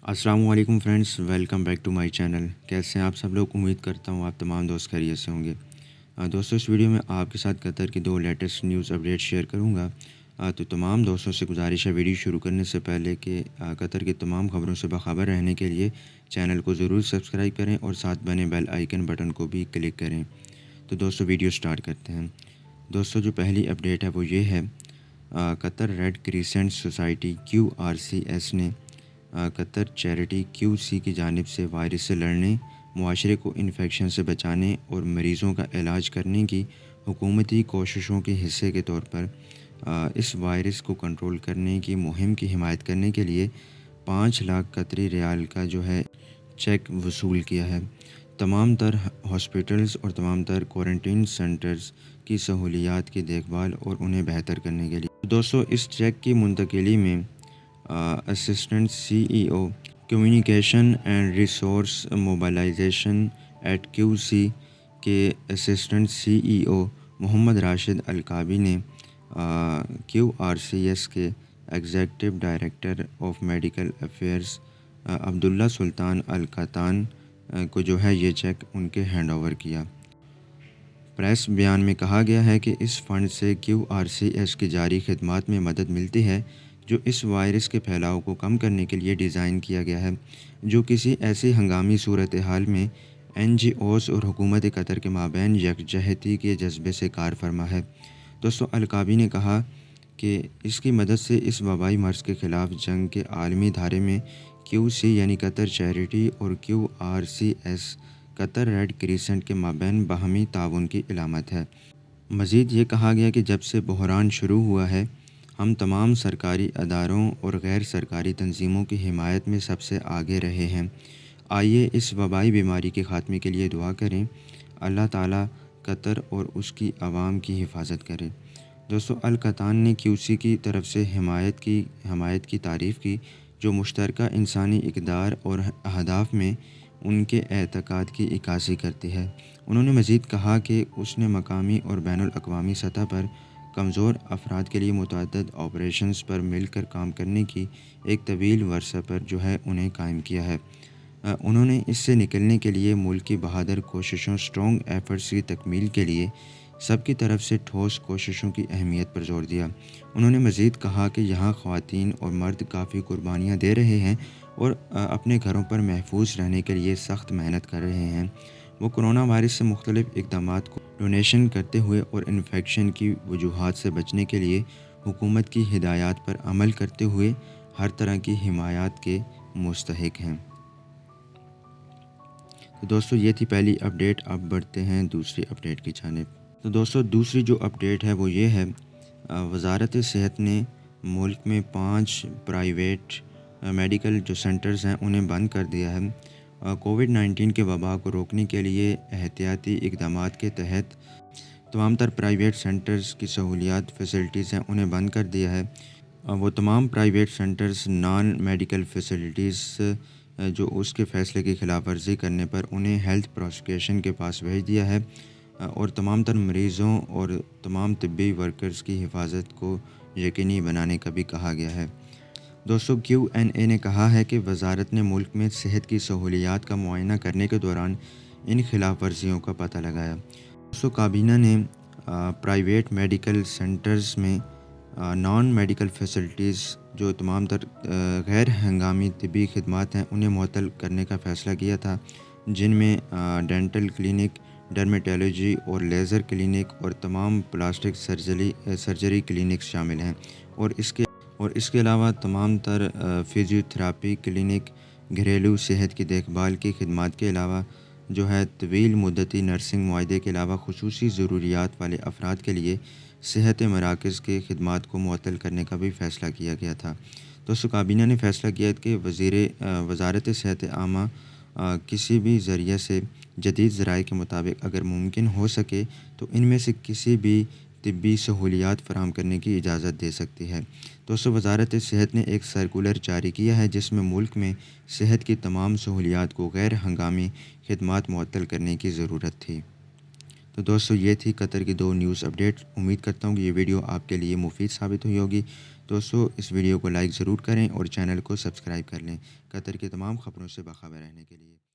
अस्सलाम वालेकुम friends, welcome back to my channel. कैसे हैं आप सब लोग? उम्मीद करता हूँ आप तमाम दोस्त खैरियत से होंगे। दोस्तों, इस वीडियो में आपके साथ कतर की 2 लेटेस्ट न्यूज़ अपडेट शेयर करूँगा। तो तमाम दोस्तों से गुजारिश है वीडियो शुरू करने से पहले कि कतर की तमाम ख़बरों से बाखबर रहने के लिए चैनल को ज़रूर सब्सक्राइब करें और साथ बने बेल आइकन बटन को भी क्लिक करें। तो दोस्तों, वीडियो स्टार्ट करते हैं। दोस्तों, जो पहली अपडेट है वो ये है, Qatar red crescent society QRCS ने कतर चैरिटी QC की जानिब से वायरस से लड़ने, मुआशरे को इन्फेक्शन से बचाने और मरीज़ों का इलाज करने की हुकूमती कोशिशों के हिस्से के तौर पर इस वायरस को कंट्रोल करने की मुहिम की हिमायत करने के लिए 5 लाख कतरी रियाल का जो है चेक वसूल किया है। तमाम तर हॉस्पिटल्स और तमाम तर क्वारंटीन सेंटर्स की सहूलियात की देखभाल और उन्हें बेहतर करने के लिए दोस्तों, इस चेक की मुंतकिली में assistant CEO communication and resource mobilization at QC के assistant CEO Mohammed Rashid Alkaabi ने QRCS के executive director of medical affairs Abdullah Sultan Al Qatan को जो है ये चेक उनके हैंड ओवर किया। प्रेस बयान में कहा गया है कि इस फ़ंड से QRCS की जारी खिदमात में मदद मिलती है जो इस वायरस के फैलाव को कम करने के लिए डिज़ाइन किया गया है, जो किसी ऐसी हंगामी सूरत हाल में NGOs और हुकूमत कतर के माबैन यकजहती के जज्बे से कार फरमा है। दोस्तों, अलकाबी ने कहा कि इसकी मदद से इस वबाई मर्ज़ के ख़िलाफ़ जंग के आलमी धारे में QC यानी कतर चैरिटी और QRCS कतर रेड क्रिसेंट के माबैन बाहमी ताउन की इलामत है। मज़ीद ये कहा गया कि जब से बहरान शुरू हुआ है, हम तमाम सरकारी अदारों और गैर सरकारी तंजीमों की हिमायत में सबसे आगे रहे हैं। आइए इस वबाई बीमारी के ख़ात्मे के लिए दुआ करें। अल्लाह ताला कतर और उसकी आवाम की हिफाजत करे। दोस्तों, अल कतान ने QC की तरफ से हमायत की तारीफ़ की, जो मुश्तरका इंसानी इक़दार और अहदाफ में उनके एतक़ाद की इक्कासी करती है। उन्होंने मज़ीद कहा कि उसने मकामी और बैनुल अक़वामी सतह पर कमज़ोर अफराद के लिए मुतअद्दिद ऑपरेशंस पर मिलकर काम करने की एक तवील वर्सा पर जो है उन्हें कायम किया है। उन्होंने इससे निकलने के लिए मुल्क की बहादुर कोशिशों स्ट्रॉन्ग एफर्ट्स की तकमील के लिए सबकी तरफ से ठोस कोशिशों की अहमियत पर जोर दिया। उन्होंने मज़ीद कहा कि यहाँ ख़वातीन और मर्द काफ़ी कुर्बानियाँ दे रहे हैं और अपने घरों पर महफूज रहने के लिए सख्त मेहनत कर रहे हैं। वो कोरोना वायरस से मुख्तलिफ़ इक़दामात को डोनेशन करते हुए और इन्फेक्शन की वजूहात से बचने के लिए हुकूमत की हिदायत पर अमल करते हुए हर तरह की हिमायत के मुस्तहिक हैं। तो दोस्तों, ये थी पहली अपडेट। अब बढ़ते हैं दूसरी अपडेट की जानिब। तो दोस्तों, दूसरी जो अपडेट है वो ये है, वज़ारत सेहत ने मुल्क में 5 प्राइवेट मेडिकल जो सेंटर्स हैं उन्हें बंद कर दिया है। कोविड-19 के वबा को रोकने के लिए एहतियाती इक़दामात के तहत तमाम तर प्राइवेट सेंटर्स की सहूलियात फैसिलिटीज़ हैं उन्हें बंद कर दिया है। वो तमाम private centres non medical facilities जो उसके फ़ैसले की खिलाफ वर्जी करने पर उन्हें हेल्थ प्रोसिक्यूशन के पास भेज दिया है और तमाम तर मरीज़ों और तमाम तिब्बी वर्कर्स की हिफाजत को यकीनी बनाने का भी कहा गया है। दोस्तों, QNA ने कहा है कि वज़ारत ने मुल्क में सेहत की सहूलियात का मुआयना करने के दौरान इन खिलाफ वर्जियों का पता लगाया। दोस्तों, काबीना ने प्राइवेट मेडिकल सेंटर्स में नॉन मेडिकल फैसिलिटीज़ जो तमाम तर गैर हंगामी तिब्बी खिदमात हैं उन्हें मुअत्तल करने का फ़ैसला किया था, जिनमें डेंटल क्लिनिक, डर्मेटोलॉजी और लेज़र क्लिनिक और तमाम प्लास्टिक सर्जरी क्लिनिक्स शामिल हैं और इसके अलावा तमाम तर फ़िज़ियोथेरेपी क्लिनिक, घरेलू सेहत की देखभाल की खिदमात के अलावा जो है तवील मुद्दती नर्सिंग मुआहदे के अलावा खुसूसी ज़रूरियात वाले अफराद के लिए सेहत मराकज़ के खिदमात को मुअत्तल करने का भी फ़ैसला किया गया था। दोस्तों, काबीना ने फ़ैसला किया कि वज़ारत सेहत आमा किसी भी ज़रिए से जदीद ज़राए के मुताबिक अगर मुमकिन हो सके तो इनमें से किसी भी तिब्बी सहूलियात फ़राहम करने की इजाज़त दे सकती है। दोस्तों, वज़ारत सेहत ने एक सर्कुलर जारी किया है जिसमें मुल्क में सेहत की तमाम सहूलियात को गैर हंगामी खिदमात मुअत्तल करने की ज़रूरत थी। तो दोस्तों, ये थी कतर की 2 न्यूज़ अपडेट। उम्मीद करता हूँ कि ये वीडियो आपके लिए मुफीद साबित हुई होगी। دوستو اس ویڈیو کو لائک ضرور کریں اور چینل کو سبسکرائب کر لیں قطر کے تمام خبروں سے باخبر رہنے کے لیے۔